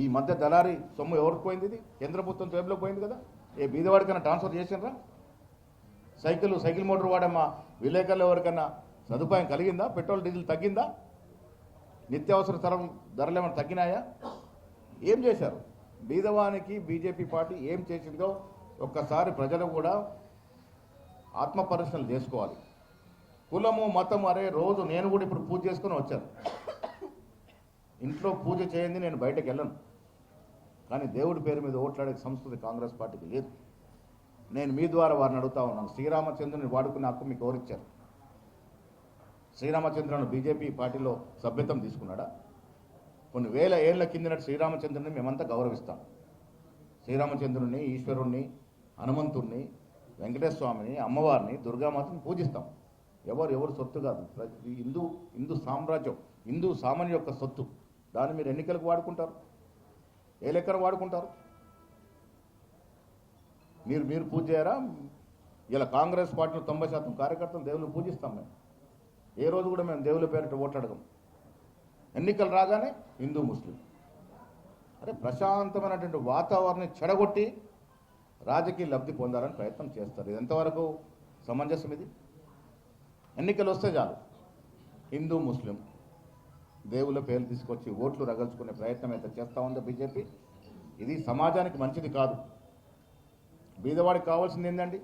ఈ మధ్య దళారీ సొమ్ము ఎవరికి పోయింది? ఇది కేంద్ర ప్రభుత్వం జేబులోకి పోయింది కదా. ఏ బీదవాడికన్నా ట్రాన్స్ఫర్ చేసినరా? సైకిల్ మోటార్ వాడమ్మా విలేకరులు ఎవరికన్నా సదుపాయం కలిగిందా? పెట్రోల్ డీజిల్ తగ్గిందా? నిత్యావసర ధరలు ఏమైనా తగ్గినాయా? ఏం చేశారు? బీదవానికి బీజేపీ పార్టీ ఏం చేసిందో ఒక్కసారి ప్రజలు కూడా ఆత్మపరిశీలన చేసుకోవాలి. కులము మతము అరే రోజు నేను కూడా ఇప్పుడు పూజ చేసుకుని వచ్చాను. ఇంట్లో పూజ చేయండి, నేను బయటకు వెళ్ళను. కానీ దేవుడి పేరు మీద ఓట్లాడే సంస్కృతి కాంగ్రెస్ పార్టీకి లేదు. నేను మీ ద్వారా వారిని అడుగుతా ఉన్నాను, శ్రీరామచంద్రుని వాడుకునే హక్కు మీకు ఎవరిచ్చారు? శ్రీరామచంద్రుని బీజేపీ పార్టీలో సభ్యత్వం తీసుకున్నాడా? కొన్ని వేల ఏళ్ల కిందట శ్రీరామచంద్రుని మేమంతా గౌరవిస్తాం. శ్రీరామచంద్రుని, ఈశ్వరుణ్ణి, హనుమంతుణ్ణి, వెంకటేశ్వర స్వామిని, అమ్మవారిని, దుర్గామాతని పూజిస్తాం. ఎవరు సొత్తు కాదు. హిందూ సామ్రాజ్యం, హిందూ సామాన్య యొక్క సొత్తు. దాన్ని మీరు ఎన్నికలకు వాడుకుంటారు, ఏ లెక్కన వాడుకుంటారు? మీరు పూజ చేయరా? ఇలా కాంగ్రెస్ పార్టీలో 90% కార్యకర్తలు దేవుళ్ళు పూజిస్తాం. మేము ఏ రోజు కూడా మేము దేవుళ్ళ పేరిట ఓట్లాడగం. ఎన్నికలు రాగానే హిందూ ముస్లిం అరే ప్రశాంతమైనటువంటి వాతావరణాన్ని చెడగొట్టి రాజకీయ లబ్ధి పొందాలని ప్రయత్నం చేస్తారు. ఇది ఎంతవరకు సమంజసం? ఇది ఎన్నికలు వస్తే చాలు హిందూ ముస్లిం దేవుళ్ళ పేర్లు తీసుకొచ్చి ఓట్లు రగల్చుకునే ప్రయత్నం అయితే చేస్తూ ఉందో బీజేపీ. ఇది సమాజానికి మంచిది కాదు. బీదవాడికి కావాల్సింది ఏంటండి?